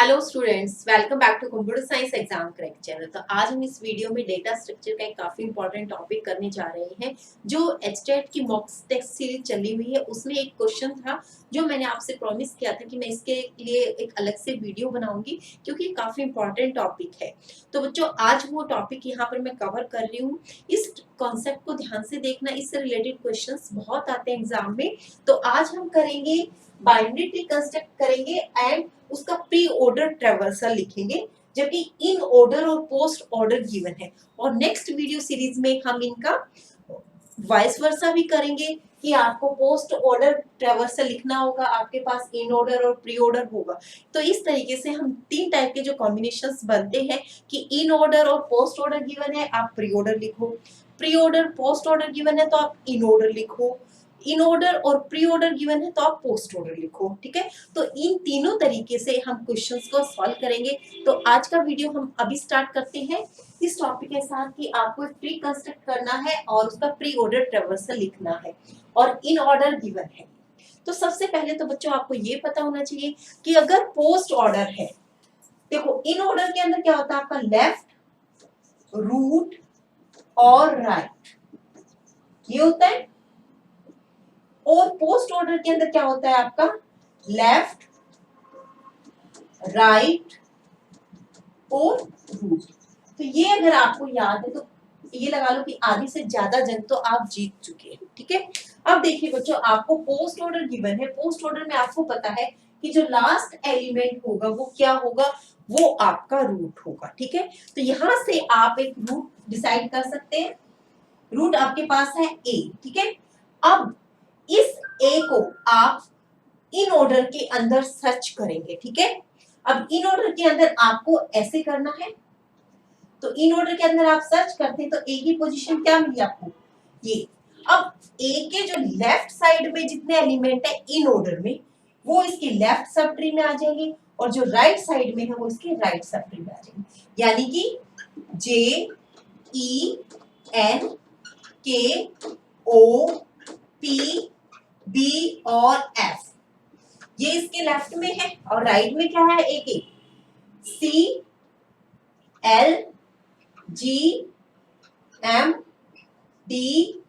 Hello students, welcome back to computer science exam crack channel. तो आज हम इस वीडियो में डेटा स्ट्रक्चर का एक काफी इंपॉर्टेंट टॉपिक करने जा रहे हैं। जो एचटेट की मॉक टेस्ट सीरीज चली हुई है उसमें एक क्वेश्चन था जो मैंने आपसे प्रॉमिस किया था कि मैं इसके लिए एक अलग से वीडियो बनाऊंगी क्योंकि काफी इंपॉर्टेंट टॉपिक है। तो बच्चों आज वो टॉपिक यहाँ पर मैं कवर कर रही हूँ। इस कॉन्सेप्ट को ध्यान से देखना, इससे रिलेटेड क्वेश्चंस बहुत आते हैं एग्जाम में। तो आज हम करेंगे बाइनरी ट्री कंस्ट्रक्ट करेंगे एंड उसका प्री ऑर्डर ट्रैवर्सल लिखेंगे, जबकि इन ऑर्डर और पोस्ट ऑर्डर गिवन है। और नेक्स्ट वीडियो सीरीज में हम इनका वाइस वर्सा भी करेंगे कि आपको पोस्ट ऑर्डर ट्रैवर्सल लिखना होगा, आपके पास इन ऑर्डर और प्री ऑर्डर होगा। तो इस तरीके से हम तीन टाइप के जो कॉम्बिनेशंस बनते हैं कि इन ऑर्डर और पोस्ट ऑर्डर गिवन है आप प्री ऑर्डर लिखो, pre order post order given है तो आप इन ऑर्डर लिखो, इन ऑर्डर और प्री ऑर्डर गिवन है तो आप पोस्ट ऑर्डर लिखो। ठीक है, तो इन तीनों तरीके से हम क्वेश्चंस को सॉल्व करेंगे। तो आज का वीडियो हम अभी स्टार्ट करते हैं इस टॉपिक के साथ कि आपको ट्री कंस्ट्रक्ट करना है और उसका प्री ऑर्डर ट्रैवर्सल लिखना है और इन ऑर्डर गिवन है। तो सबसे पहले तो बच्चों आपको ये पता होना चाहिए कि अगर पोस्ट ऑर्डर है, देखो इन ऑर्डर के अंदर क्या होता है आपका लेफ्ट, रूट और राइट, ये होता है। और पोस्ट ऑर्डर के अंदर क्या होता है आपका लेफ्ट, राइट और रूट। तो ये अगर आपको याद है तो ये लगा लो कि आधी से ज्यादा जंग तो आप जीत चुके हैं। ठीक है, अब देखिए बच्चों आपको पोस्ट ऑर्डर गिवन है। पोस्ट ऑर्डर में आपको पता है कि जो लास्ट एलिमेंट होगा वो क्या होगा, वो आपका रूट होगा। ठीक है, तो यहां से आप एक रूट डिसाइड कर सकते हैं। रूट आपके पास है ए। ठीक है, अब इस ए को आप इन ऑर्डर के अंदर सर्च करेंगे। ठीक है, अब इन ऑर्डर के अंदर आपको ऐसे करना है। तो इन ऑर्डर के अंदर आप सर्च करते हैं तो ए की पोजीशन क्या मिली आपको, ये। अब ए के जो लेफ्ट साइड में जितने एलिमेंट है इन ऑर्डर में वो इसके लेफ्ट सब ट्री में आ जाएंगे और जो राइट साइड में है वो इसके राइट सब ट्री में आ जाएंगे। यानी कि जे ई एन के ओ पी बी और एफ, ये इसके लेफ्ट में है और राइट में क्या है, एक एक C L G M D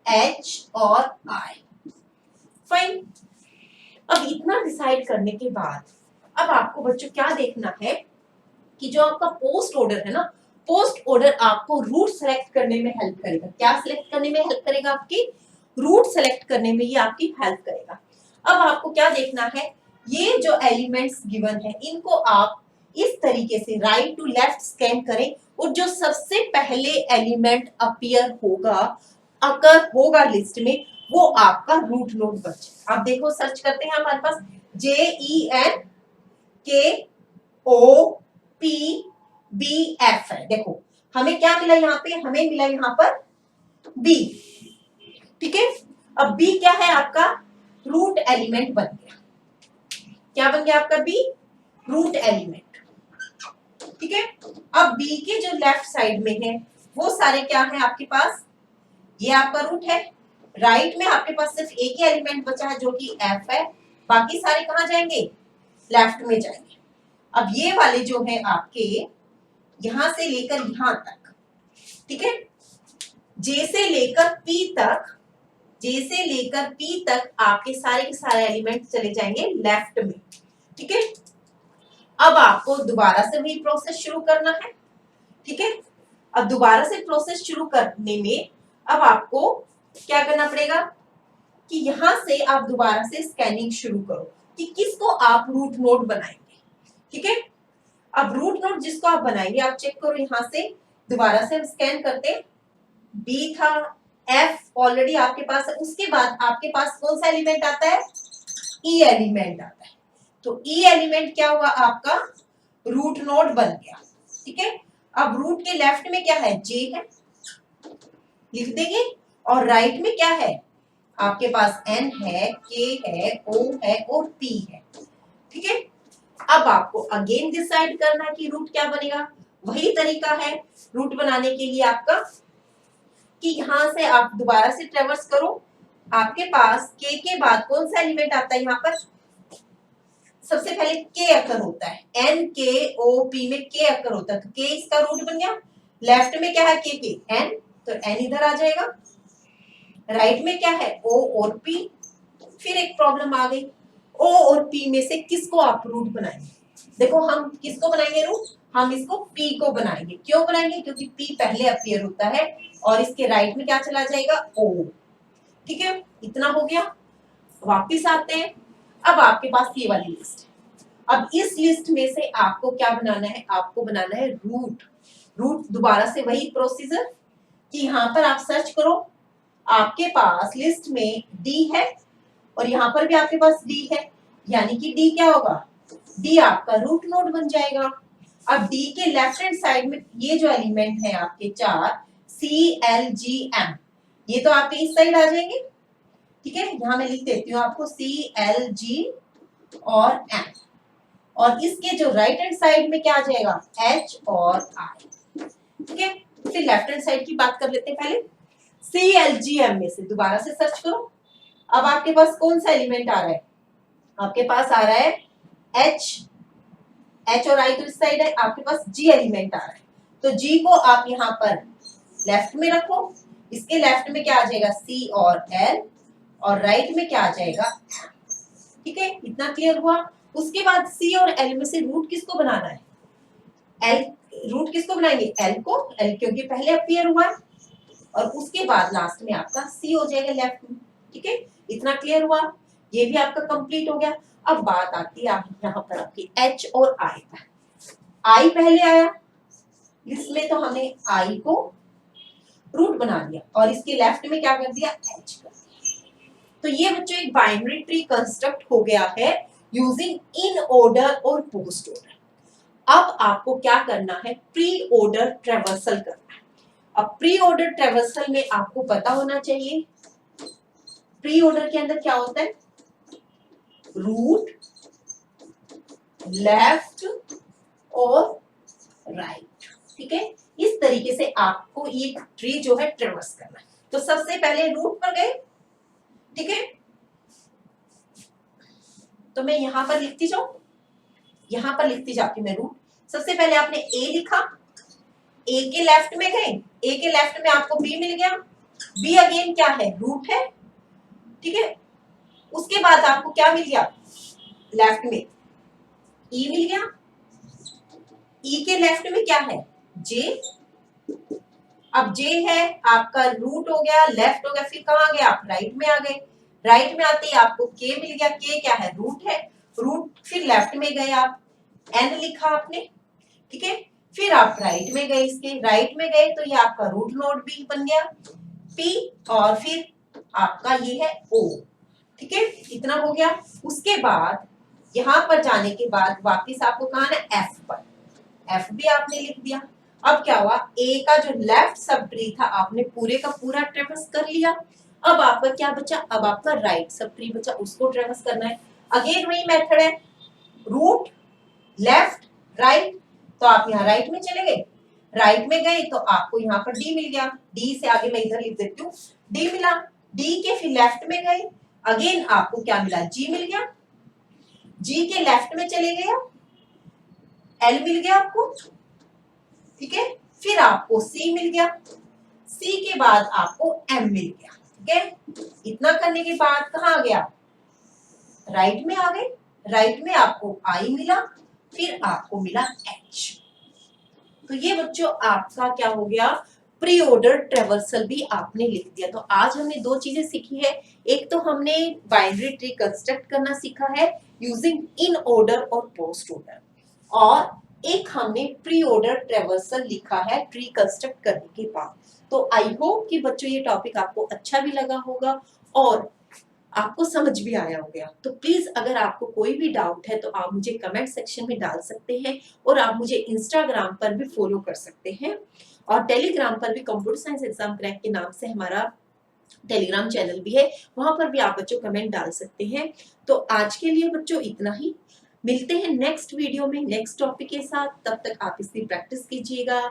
H और आई। फाइन, अब इतना डिसाइड करने के बाद अब आपको बच्चों क्या देखना है कि जो आपका पोस्ट ऑर्डर है ना, पोस्ट ऑर्डर आपको रूट सेलेक्ट करने में हेल्प करेगा। क्या सेलेक्ट करने में हेल्प करेगा, आपकी रूट सेलेक्ट करने में ये आपकी हेल्प करेगा। अब आपको क्या देखना है, ये जो एलिमेंट्स गिवन है इनको आप इस तरीके से राइट टू लेफ्ट स्कैन करें और जो सबसे पहले एलिमेंट अपीयर होगा, अगर होगा लिस्ट में, वो आपका रूट नोड बचे। आप देखो सर्च करते हैं हमारे पास जे ई एन के ओ पी बी एफ है। देखो हमें क्या मिला यहाँ पे, हमें मिला यहाँ पर बी। ठीक है, अब बी क्या है आपका रूट एलिमेंट बन गया। क्या बन गया आपका बी, रूट एलिमेंट। ठीक है, अब बी के जो लेफ्ट साइड में है वो सारे क्या है आपके पास, ये आपका रूट है। राइट में आपके पास सिर्फ एक ही एलिमेंट बचा है जो कि एफ है, बाकी सारे कहां जाएंगे, लेफ्ट में जाएंगे। अब ये वाले जो है आपके यहां से लेकर यहां तक, ठीक है, जे से लेकर पी तक, जे से लेकर पी तक आपके सारे के सारे एलिमेंट चले जाएंगे लेफ्ट में। ठीक है, अब आपको दोबारा से वही प्रोसेस शुरू करना है। ठीक है, अब दोबारा से प्रोसेस शुरू करने में अब आपको क्या करना पड़ेगा कि यहां से आप दोबारा से स्कैनिंग शुरू करो कि किसको आप रूट नोड बनाएंगे। ठीक है, अब रूट नोड जिसको आप बनाएंगे आप चेक करो, यहां से दोबारा से हम स्कैन करते, बी था, एफ ऑलरेडी आपके पास है, उसके बाद आपके पास कौन सा एलिमेंट आता है, ई एलिमेंट आता है। तो ई एलिमेंट क्या हुआ आपका रूट नोड बन गया। ठीक है, अब रूट के लेफ्ट में क्या है, जे है, लिख देंगे, और राइट में क्या है आपके पास एन है, के है, ओ है और पी है। ठीक है, अब आपको अगेन डिसाइड करना है कि रूट क्या बनेगा। वही तरीका है रूट बनाने के लिए आपका कि यहां से आप दोबारा से ट्रेवर्स करो, आपके पास के बाद कौन सा एलिमेंट आता है यहाँ पर, सबसे पहले के अकर होता है, एन के ओ पी में के अकर होता है, तो के इसका रूट बन गया। लेफ्ट में क्या है के एन, तो एन इधर आ जाएगा। राइट में क्या है ओ और पी। फिर एक प्रॉब्लम आ गई, ओ और पी में से किसको आप रूट बनाएंगे? देखो हम किसको बनाएंगे रूट, हम इसको पी को बनाएंगे। क्यों बनाएंगे? क्योंकि पी पहले अपीयर होता है और इसके राइट में क्या चला जाएगा ओ। ठीक है, इतना हो गया। वापिस आते हैं, अब आपके पास ये वाली लिस्ट है। अब इस लिस्ट में से आपको क्या बनाना है? आपको बनाना है रूट। रूट दोबारा से वही प्रोसीजर कि यहाँ पर आप सर्च करो, आपके पास लिस्ट में डी है और यहाँ पर भी आपके पास डी है, यानी कि डी क्या होगा? डी आपका रूट नोड बन जाएगा। अब डी के लेफ्ट हैंड साइड में ये जो एलिमेंट है आपके चार, सी एल जी एम, ये तो आपके इस साइड आ जाएंगे। ठीक है, यहां मैं लिख देती हूँ आपको सी एल जी और एम, और इसके जो राइट हैंड साइड में क्या आ जाएगा? एच और आई। ठीक है, फिर लेफ्ट हैंड साइड की बात कर लेते हैं पहले। सी एल जी एम में से दोबारा से सर्च करो। अब आपके पास कौन सा एलिमेंट आ रहा है? आपके पास आ रहा है एच, एच और आई तो इस साइड है, आपके पास जी एलिमेंट आ रहा है। तो जी को आप यहाँ पर लेफ्ट में रखो, इसके लेफ्ट में क्या आ जाएगा? सी और एल, और राइट में क्या आ जाएगा? ठीक है, इतना क्लियर हुआ। उसके बाद सी और एल में से रूट किसको बनाना है? एल, रूट किसको बनाएंगे? एल को, एल क्योंकि पहले अपीयर हुआ है, और उसके बाद लास्ट में आपका सी हो जाएगा लेफ्ट में। ठीक है, इतना क्लियर हुआ, ये भी आपका कंप्लीट हो गया। अब बात आती है यहाँ पर आपकी एच और आई पर। आई पहले आया लिस्ट में, तो हमने आई को रूट बना दिया और इसके लेफ्ट में क्या कर दिया? एच कर दिया। तो ये बच्चों एक बाइनरी ट्री कंस्ट्रक्ट हो गया है यूजिंग इन ऑर्डर और पोस्ट ऑर्डर। अब आपको क्या करना है? प्री ऑर्डर ट्रेवर्सल करना है। अब प्री ऑर्डर ट्रेवर्सल में आपको पता होना चाहिए, प्री ऑर्डर के अंदर क्या होता है? रूट, लेफ्ट और राइट। ठीक है, इस तरीके से आपको ये ट्री जो है ट्रेवर्स करना है। तो सबसे पहले रूट पर गए। ठीक है, तो मैं यहां पर लिखती जाऊं, यहां पर लिखती जाती मैं रूट। सबसे पहले आपने ए लिखा, ए के लेफ्ट में गए, ए के लेफ्ट में आपको बी मिल गया। बी अगेन क्या है? रूट है। ठीक है, उसके बाद आपको क्या मिल गया? लेफ्ट में ई मिल गया। ई के लेफ्ट में क्या है? जे। अब जे है आपका रूट हो गया, लेफ्ट हो गया, फिर कहां गए आप? राइट में आ गए। राइट में आते ही आपको के मिल गया। के क्या है? रूट है। रूट, फिर लेफ्ट में गए आप, एन लिखा आपने। ठीक है, फिर आप राइट में गए, इसके राइट में गए तो ये आपका रूट नोड भी बन गया पी, और फिर आपका ये है ओ। ठीक है, इतना हो गया। उसके बाद यहां पर जाने के बाद वापिस आपको कहा है एफ पर, एफ भी आपने लिख दिया। अब क्या हुआ? ए का जो लेफ्ट सब ट्री था आपने पूरे का पूरा ट्रेवर्स कर लिया। अब आपका क्या बचा? अब आपका राइट सब ट्री बचा, उसको ट्रेवर्स करना है। अगेन वही मेथड है, रूट, लेफ्ट, राइट। तो आप यहाँ राइट में चले गए, राइट में गए तो आपको यहाँ पर डी मिल गया। डी से आगे मैं इधर लिख देती हूँ, डी मिला। डी के फिर लेफ्ट में गए, अगेन आपको क्या मिला? जी मिल गया। जी के लेफ्ट में चले गए, एल मिल गया आपको। ठीक है, फिर आपको सी मिल गया। सी के बाद आपको एम मिल गया। ठीक है, इतना करने के बाद कहाँ आ गया? राइट में आ गए। राइट में आपको आई मिला, फिर आपको मिला एच। तो ये बच्चों आपका क्या हो गया? प्री ऑर्डर ट्रेवर्सल भी आपने लिख दिया। तो आज हमने दो चीजें सीखी है, एक तो हमने बाइनरी ट्री कंस्ट्रक्ट करना सीखा है यूजिंग इन ऑर्डर और पोस्ट ऑर्डर, और एक हमने प्री ऑर्डर ट्रेवर्सल लिखा है ट्री कंस्ट्रक्ट करने के बाद। तो आई होप कि बच्चों ये टॉपिक आपको अच्छा भी लगा होगा और आपको समझ भी आया होगा। तो प्लीज अगर आपको कोई भी डाउट है तो आप मुझे कमेंट सेक्शन में डाल सकते हैं, और आप मुझे इंस्टाग्राम पर भी फॉलो कर सकते हैं, और टेलीग्राम पर भी कंप्यूटर साइंस एग्जाम क्रैक के नाम से हमारा टेलीग्राम चैनल भी है, वहां पर भी आप बच्चों कमेंट डाल सकते हैं। तो आज के लिए बच्चों इतना ही, मिलते हैं नेक्स्ट वीडियो में नेक्स्ट टॉपिक के साथ। तब तक आप इसकी प्रैक्टिस कीजिएगा।